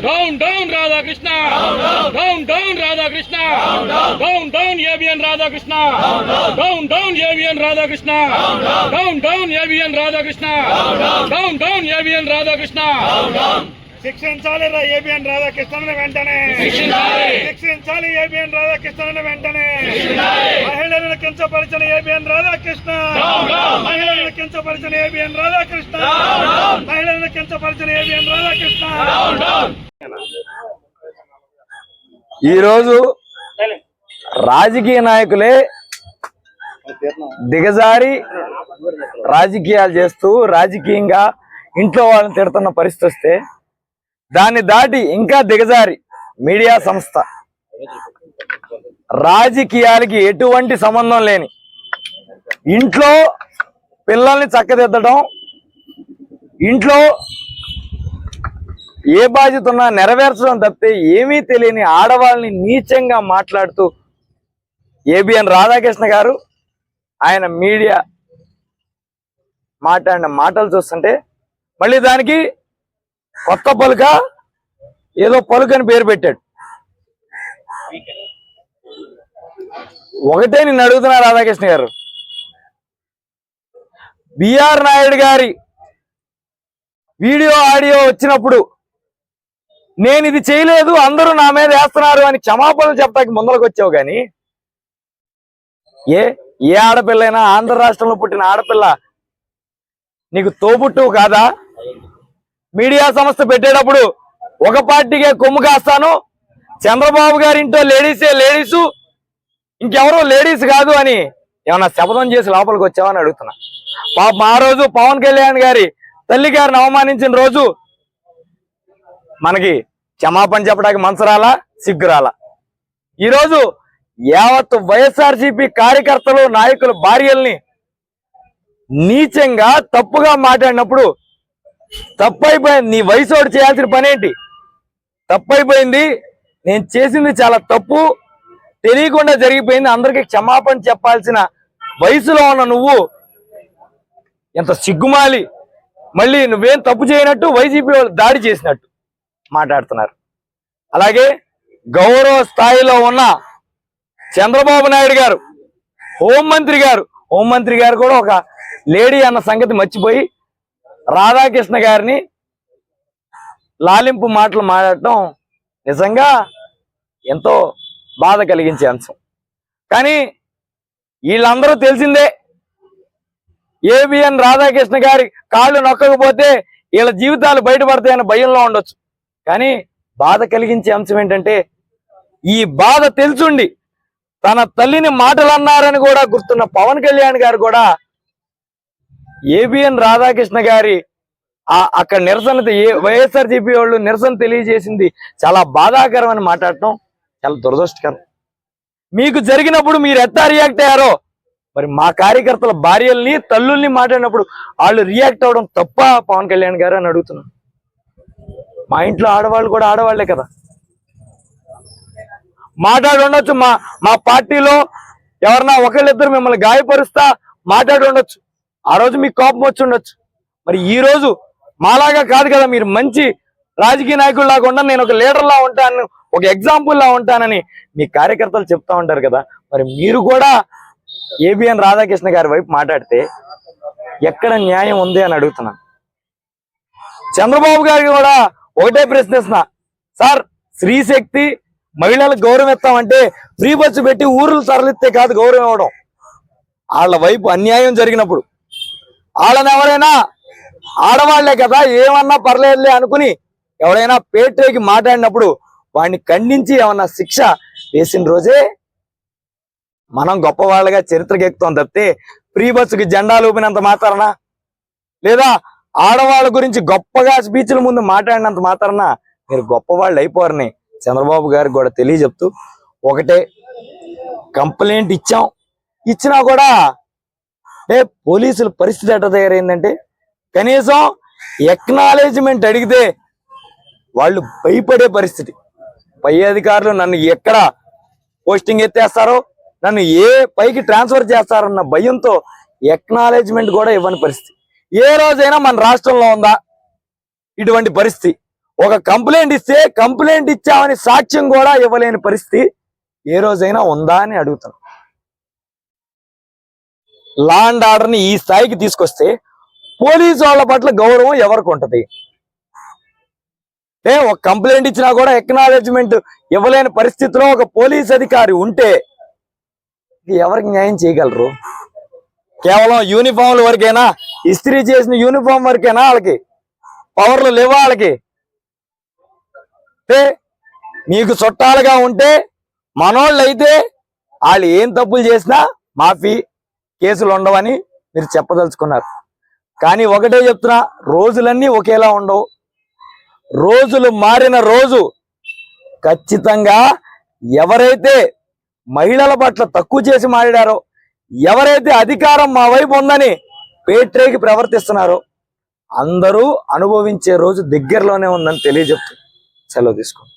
Down, down, Radha Krishna. Down, down, Radha Krishna. Down, down, ABN Radha Krishna. Down, down, ABN Radha Krishna. Down, down, ABN Radha Krishna. Down, down, ABN Radha Krishna. శిక్షించాలి ABN Radhakrishnan వెంటనే శిక్షించాలి ABN Radhakrishnan వెంటనే మహిళలను కించపరిచిన ABN Radhakrishna మహిళలను కించపరిచిన ABN Radhakrishna మహిళలను కించపరిచిన ABN Radhakrishna. ఈరోజు రాజకీయ నాయకులే దిగజారి రాజకీయాలు చేస్తూ రాజకీయంగా ఇంట్లో వాళ్ళని తిడుతున్న పరిస్థితి వస్తే దాన్ని దాటి ఇంకా దిగజారి మీడియా సంస్థ రాజకీయాలకి ఎటువంటి సంబంధం లేని ఇంట్లో పిల్లల్ని చక్కదిద్దడం, ఇంట్లో ఏ బాధ్యత ఉన్నా నెరవేర్చడం తప్పితే ఏమీ తెలియని ఆడవాళ్ళని నీచంగా మాట్లాడుతూ ఏబిఎన్ రాధాకృష్ణ గారు ఆయన మీడియా మాట్లాడిన మాటలు చూస్తుంటే మళ్ళీ దానికి కొత్త పలుక ఏదో పలుకని పేరు పెట్టాడు. ఒకటే నేను అడుగుతున్నా రాధాకృష్ణ గారు, బిఆర్ నాయుడు గారి వీడియో ఆడియో వచ్చినప్పుడు నేను ఇది చేయలేదు అందరూ నా మీద వేస్తున్నారు అని క్షమాపణలు చెప్పడానికి ముందరకు వచ్చావు కానీ ఏ ఆడపిల్లైనా ఆంధ్ర రాష్ట్రంలో పుట్టిన ఆడపిల్ల నీకు తోబుట్టువు కాదా? మీడియా సంస్థ పెట్టేటప్పుడు ఒక పార్టీకే కొమ్ము కాస్తాను, చంద్రబాబు గారి ఇంట్లో లేడీసే లేడీసు, ఇంకెవరో లేడీస్ కాదు అని ఏమన్నా శపథం చేసి లోపలికి వచ్చావని అడుగుతున్నా. పాపం ఆ రోజు పవన్ కళ్యాణ్ గారి తల్లి గారిని అవమానించిన రోజు మనకి క్షమాపణ చెప్పడానికి మనసు రాలా, సిగ్గు రాలా. ఈరోజు యావత్ వైఎస్ఆర్సీపీ కార్యకర్తలు నాయకులు భార్యల్ని నీచంగా తప్పుగా మాట్లాడినప్పుడు తప్పైపోయింది, నీ వయసోడు చేయాల్సిన పనేంటి? తప్పైపోయింది, నేను చేసింది చాలా తప్పు, తెలియకుండా జరిగిపోయింది, అందరికీ క్షమాపణ చెప్పాల్సిన వయసులో ఉన్న నువ్వు ఎంత సిగ్గుమాలి, మళ్ళీ నువ్వేం తప్పు చేయనట్టు వైసీపీ వాళ్ళు దాడి చేసినట్టు మాట్లాడుతున్నారు. అలాగే గౌరవ స్థాయిలో ఉన్న చంద్రబాబు నాయుడు గారు హోంమంత్రి గారు కూడా ఒక లేడీ అన్న సంగతి మర్చిపోయి రాధాకృష్ణ గారిని లాలింపు మాటలు మాట్లాడటం నిజంగా ఎంతో బాధ కలిగించే అంశం. కానీ వీళ్ళందరూ తెలిసిందే, ఏబిఎన్ రాధాకృష్ణ గారి కాళ్ళు నొక్కకపోతే వీళ్ళ జీవితాలు బయటపడతాయన్న భయంలో ఉండొచ్చు. కానీ బాధ కలిగించే అంశం ఏంటంటే ఈ బాధ తెలుసుండి తన తల్లిని మాటలు అన్నారని కూడా గుర్తున్న పవన్ కళ్యాణ్ గారు కూడా ఏబిఎన్ రాధాకృష్ణ గారి అక్కడ నిరసన వైఎస్ఆర్సీపీ వాళ్ళు నిరసన తెలియజేసింది చాలా బాధాకరం అని మాట్లాడటం చాలా దురదృష్టకరం. మీకు జరిగినప్పుడు మీరు ఎట్లా రియాక్ట్ అయ్యారో మరి మా కార్యకర్తల భార్యల్ని తల్లుల్ని మాట్లాడినప్పుడు వాళ్ళు రియాక్ట్ అవ్వడం తప్ప పవన్ కళ్యాణ్ గారు అని అడుగుతున్నాను. మా ఇంట్లో ఆడవాళ్ళు కూడా ఆడవాళ్లే కదా, మాట్లాడి ఉండొచ్చు. మా పార్టీలో ఎవరన్నా ఒకళ్ళిద్దరు మిమ్మల్ని గాయపరుస్తా మాట్లాడి ఉండొచ్చు, ఆ రోజు మీకు కోపం వచ్చి ఉండొచ్చు. మరి ఈ రోజు మాలాగా కాదు కదా, మీరు మంచి రాజకీయ నాయకుల్లాగా ఉంటాను, నేను ఒక లీడర్లా ఉంటాను, ఒక ఎగ్జాంపుల్ లా ఉంటానని మీ కార్యకర్తలు చెప్తా ఉంటారు కదా. మరి మీరు కూడా ఏబిఎన్ రాధాకృష్ణ గారి వైపు మాట్లాడితే ఎక్కడ న్యాయం ఉంది అని అడుగుతున్నాను. చంద్రబాబు గారికి కూడా ఒకటే ప్రశ్నిస్తున్నా, సార్ స్త్రీశక్తి మహిళలకు గౌరవం ఇస్తామంటే ఫ్రీ బస్సు పెట్టి ఊర్లు తరలిస్తే కాదు గౌరవం ఇవ్వడం. వాళ్ళ వైపు అన్యాయం జరిగినప్పుడు వాళ్ళని ఎవరైనా ఆడవాళ్లే కదా ఏమన్నా పర్లేదులే అనుకుని ఎవరైనా పేటకి మాట్లాడినప్పుడు వాడిని ఖండించి ఏమన్నా శిక్ష వేసిన రోజే మనం గొప్పవాళ్ళగా చరిత్రకెక్కుతాం తప్పితే ఫ్రీ బస్సుకి జెండాలు ఊపినంత మాత్రాన, లేదా ఆడవాళ్ళ గురించి గొప్పగా స్పీచ్ల ముందు మాట్లాడినంత మాత్రాన మీరు గొప్పవాళ్ళు అయిపోరని చంద్రబాబు గారికి కూడా తెలియజెప్తూ, ఒకటే కంప్లైంట్ ఇచ్చినా కూడా పోలీసుల పరిస్థితి ఎట్లా తయారైందంటే కనీసం ఎక్నాలెడ్జ్మెంట్ అడిగితే వాళ్ళు భయపడే పరిస్థితి. పై అధికారులు నన్ను ఎక్కడ పోస్టింగ్ ఎత్తేస్తారో, నన్ను ఏ పైకి ట్రాన్స్ఫర్ చేస్తారన్న భయంతో ఎక్నాలెడ్జ్మెంట్ కూడా ఇవ్వని పరిస్థితి. ఏ రోజైనా మన రాష్ట్రంలో ఉందా ఇటువంటి పరిస్థితి? ఒక కంప్లైంట్ ఇస్తే కంప్లైంట్ ఇచ్చామని సాక్ష్యం కూడా ఇవ్వలేని పరిస్థితి ఏ రోజైనా ఉందా అని అడుగుతాను. లా అండ్ ఆర్డర్ని ఈ స్థాయికి తీసుకొస్తే పోలీసు వాళ్ళ పట్ల గౌరవం ఎవరికి ఉంటది? ఒక కంప్లైంట్ ఇచ్చినా కూడా ఎక్నాలెడ్జ్మెంట్ ఇవ్వలేని పరిస్థితిలో ఒక పోలీస్ అధికారి ఉంటే ఎవరికి న్యాయం చేయగలరు? కేవలం యూనిఫామ్ల వరకేనా? ఇస్త్రీ చేసిన యూనిఫామ్ వరకేనా వాళ్ళకి పవర్లు లేవా? వాళ్ళకి మీకు చుట్టాలుగా ఉంటే మనోళ్ళు అయితే వాళ్ళు ఏం తప్పులు చేసినా మాఫీ, కేసులు ఉండవని మీరు చెప్పదలుచుకున్నారు. కానీ ఒకటే చెప్తున్నా, రోజులన్నీ ఒకేలా ఉండవు. రోజులు మారిన రోజు ఖచ్చితంగా ఎవరైతే మహిళల పట్ల తక్కువ చేసి మాట్లాడారో, ఎవరైతే అధికారం మా వైపు ఉందని పేట్రేకి ప్రవర్తిస్తున్నారో అందరూ అనుభవించే రోజు దగ్గరలోనే ఉందని తెలియజెప్తూ సెలవు తీసుకోండి.